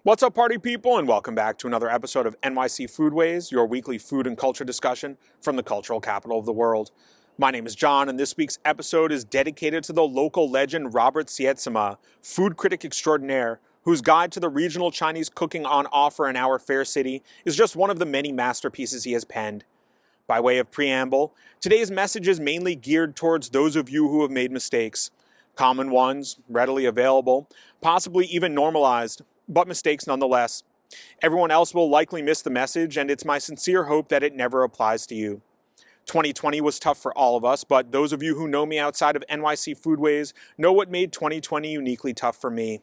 What's up, party people, and welcome back to another episode of NYC Foodways, your weekly food and culture discussion from the cultural capital of the world. My name is John, and this week's episode is dedicated to the local legend Robert Sietsema, food critic extraordinaire, whose guide to the regional Chinese cooking on offer in our fair city is just one of the many masterpieces he has penned. By way of preamble, today's message is mainly geared towards those of you who have made mistakes. Common ones, readily available, possibly even normalized, but mistakes nonetheless. Everyone else will likely miss the message, and it's my sincere hope that it never applies to you. 2020 was tough for all of us, but those of you who know me outside of NYC Foodways know what made 2020 uniquely tough for me.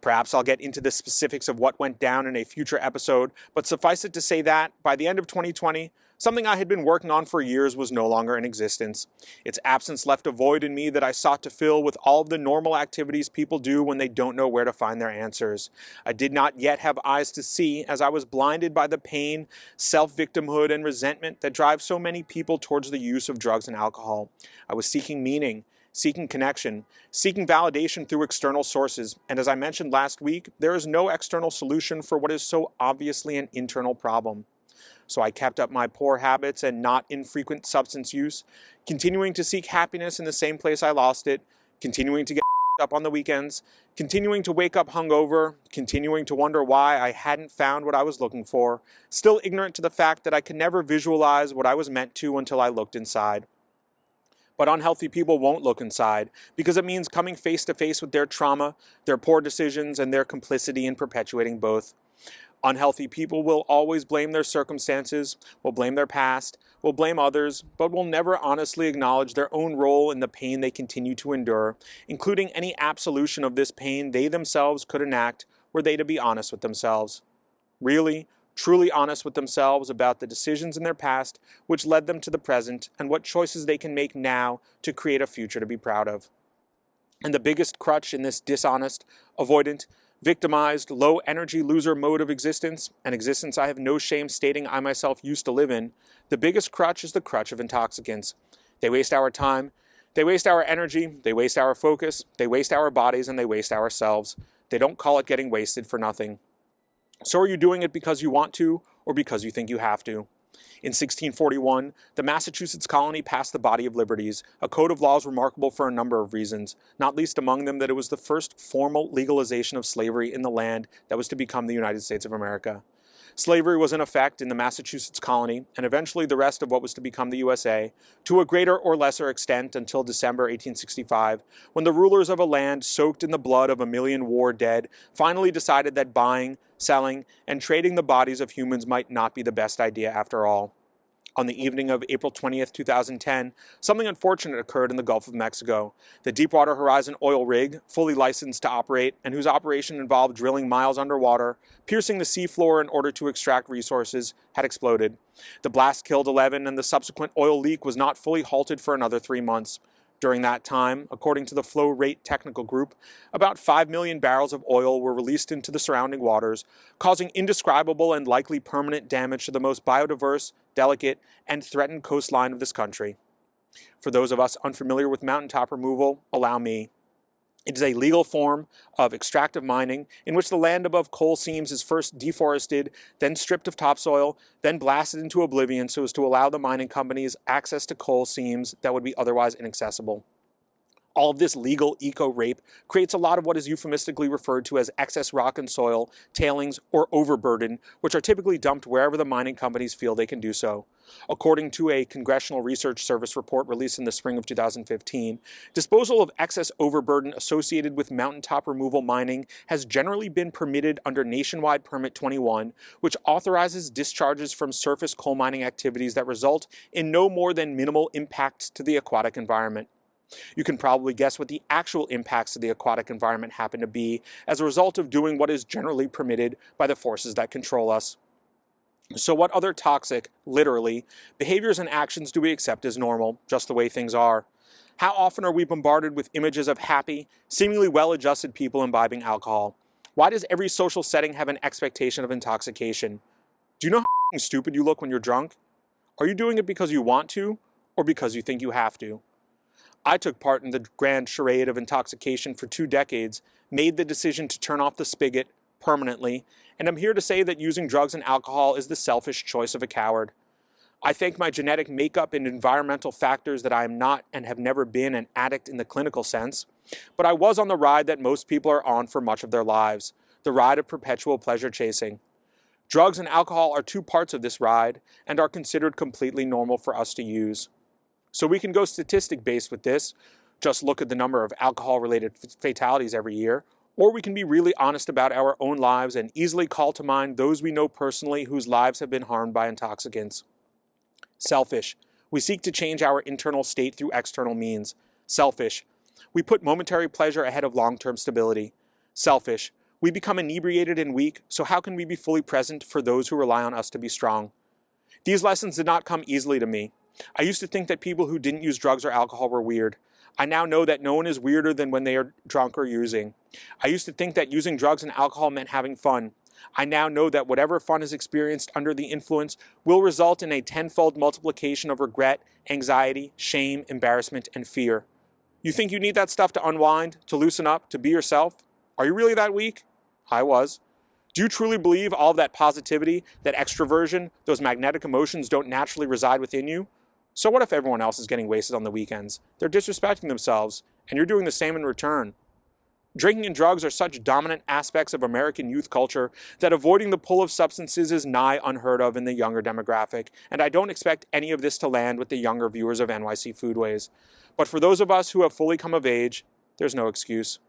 Perhaps I'll get into the specifics of what went down in a future episode, but suffice it to say that, by the end of 2020, something I had been working on for years was no longer in existence. Its absence left a void in me that I sought to fill with all of the normal activities people do when they don't know where to find their answers. I did not yet have eyes to see, as I was blinded by the pain, self-victimhood, and resentment that drive so many people towards the use of drugs and alcohol. I was seeking meaning, seeking connection, seeking validation through external sources, and as I mentioned last week, there is no external solution for what is so obviously an internal problem. So I kept up my poor habits and not infrequent substance use, continuing to seek happiness in the same place I lost it, continuing to get up on the weekends, continuing to wake up hungover, continuing to wonder why I hadn't found what I was looking for, still ignorant to the fact that I could never visualize what I was meant to until I looked inside. But unhealthy people won't look inside because it means coming face to face with their trauma, their poor decisions, and their complicity in perpetuating both. Unhealthy people will always blame their circumstances, will blame their past, will blame others, but will never honestly acknowledge their own role in the pain they continue to endure, including any absolution of this pain they themselves could enact were they to be honest with themselves. Really, truly honest with themselves about the decisions in their past which led them to the present and what choices they can make now to create a future to be proud of. And the biggest crutch in this dishonest, avoidant, victimized, low-energy loser mode of existence, an existence I have no shame stating I myself used to live in, the biggest crutch is the crutch of intoxicants. They waste our time, they waste our energy, they waste our focus, they waste our bodies, and they waste ourselves. They don't call it getting wasted for nothing. So are you doing it because you want to, or because you think you have to? In 1641, the Massachusetts colony passed the Body of Liberties, a code of laws remarkable for a number of reasons, not least among them that it was the first formal legalization of slavery in the land that was to become the United States of America. Slavery was in effect in the Massachusetts colony, and eventually the rest of what was to become the USA, to a greater or lesser extent until December 1865, when the rulers of a land soaked in the blood of a million war dead finally decided that buying, selling, and trading the bodies of humans might not be the best idea after all. On the evening of April 20th, 2010, something unfortunate occurred in the Gulf of Mexico. The Deepwater Horizon oil rig, fully licensed to operate, and whose operation involved drilling miles underwater, piercing the seafloor in order to extract resources, had exploded. The blast killed 11, and the subsequent oil leak was not fully halted for another 3 months. During that time, according to the Flow Rate Technical Group, about 5 million barrels of oil were released into the surrounding waters, causing indescribable and likely permanent damage to the most biodiverse, delicate, and threatened coastline of this country. For those of us unfamiliar with mountaintop removal, allow me. It is a legal form of extractive mining in which the land above coal seams is first deforested, then stripped of topsoil, then blasted into oblivion so as to allow the mining companies access to coal seams that would be otherwise inaccessible. All of this legal eco-rape creates a lot of what is euphemistically referred to as excess rock and soil, tailings, or overburden, which are typically dumped wherever the mining companies feel they can do so. According to a Congressional Research Service report released in the spring of 2015, disposal of excess overburden associated with mountaintop removal mining has generally been permitted under Nationwide Permit 21, which authorizes discharges from surface coal mining activities that result in no more than minimal impacts to the aquatic environment. You can probably guess what the actual impacts to the aquatic environment happen to be as a result of doing what is generally permitted by the forces that control us. So what other toxic, literally, behaviors and actions do we accept as normal, just the way things are? How often are we bombarded with images of happy, seemingly well-adjusted people imbibing alcohol? Why does every social setting have an expectation of intoxication? Do you know how stupid you look when you're drunk? Are you doing it because you want to, or because you think you have to? I took part in the grand charade of intoxication for 2 decades, made the decision to turn off the spigot permanently, and I'm here to say that using drugs and alcohol is the selfish choice of a coward. I thank my genetic makeup and environmental factors that I am not and have never been an addict in the clinical sense, but I was on the ride that most people are on for much of their lives, the ride of perpetual pleasure chasing. Drugs and alcohol are 2 parts of this ride and are considered completely normal for us to use. So we can go statistic-based with this, just look at the number of alcohol-related fatalities every year, or we can be really honest about our own lives and easily call to mind those we know personally whose lives have been harmed by intoxicants. Selfish. We seek to change our internal state through external means. Selfish. We put momentary pleasure ahead of long-term stability. Selfish. We become inebriated and weak, so how can we be fully present for those who rely on us to be strong? These lessons did not come easily to me. I used to think that people who didn't use drugs or alcohol were weird. I now know that no one is weirder than when they are drunk or using. I used to think that using drugs and alcohol meant having fun. I now know that whatever fun is experienced under the influence will result in a tenfold multiplication of regret, anxiety, shame, embarrassment, and fear. You think you need that stuff to unwind, to loosen up, to be yourself? Are you really that weak? I was. Do you truly believe all of that positivity, that extroversion, those magnetic emotions don't naturally reside within you? So what if everyone else is getting wasted on the weekends? They're disrespecting themselves, and you're doing the same in return. Drinking and drugs are such dominant aspects of American youth culture that avoiding the pull of substances is nigh unheard of in the younger demographic, and I don't expect any of this to land with the younger viewers of NYC Foodways. But for those of us who have fully come of age, there's no excuse.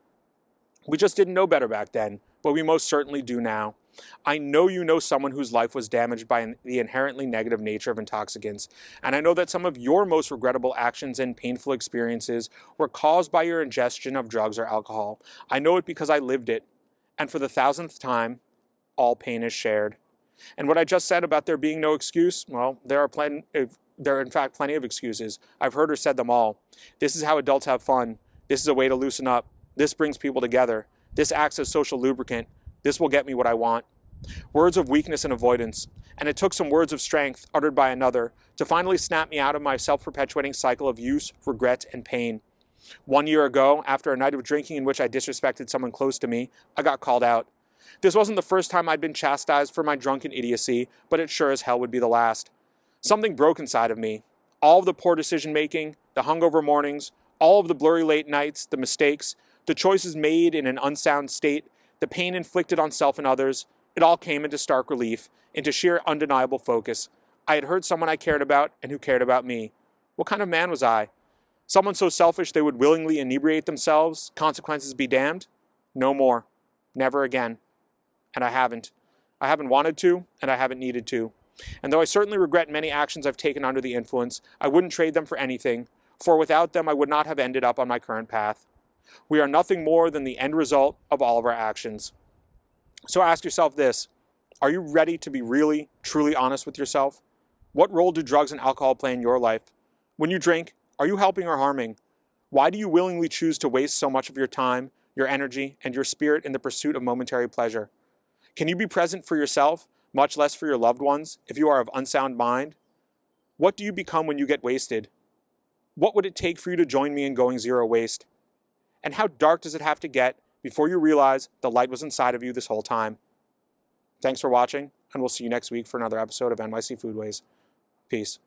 We just didn't know better back then, but we most certainly do now. I know you know someone whose life was damaged by the inherently negative nature of intoxicants, and I know that some of your most regrettable actions and painful experiences were caused by your ingestion of drugs or alcohol. I know it because I lived it, and for the 1,000th time, all pain is shared. And what I just said about there being no excuse, well, there are in fact plenty of excuses. I've heard or said them all. This is how adults have fun. This is a way to loosen up. This brings people together. This acts as social lubricant. This will get me what I want. Words of weakness and avoidance. And it took some words of strength uttered by another to finally snap me out of my self-perpetuating cycle of use, regret, and pain. 1 year ago, after a night of drinking in which I disrespected someone close to me, I got called out. This wasn't the first time I'd been chastised for my drunken idiocy, but it sure as hell would be the last. Something broke inside of me. All of the poor decision-making, the hungover mornings, all of the blurry late nights, the mistakes, the choices made in an unsound state, the pain inflicted on self and others, it all came into stark relief, into sheer undeniable focus. I had hurt someone I cared about and who cared about me. What kind of man was I? Someone so selfish they would willingly inebriate themselves, consequences be damned? No more. Never again. And I haven't. I haven't wanted to, and I haven't needed to. And though I certainly regret many actions I've taken under the influence, I wouldn't trade them for anything, for without them I would not have ended up on my current path. We are nothing more than the end result of all of our actions. So ask yourself this: are you ready to be really, truly honest with yourself? What role do drugs and alcohol play in your life? When you drink, are you helping or harming? Why do you willingly choose to waste so much of your time, your energy, and your spirit in the pursuit of momentary pleasure? Can you be present for yourself, much less for your loved ones, if you are of unsound mind? What do you become when you get wasted? What would it take for you to join me in going zero waste? And how dark does it have to get before you realize the light was inside of you this whole time? Thanks for watching, and we'll see you next week for another episode of NYC Foodways. Peace.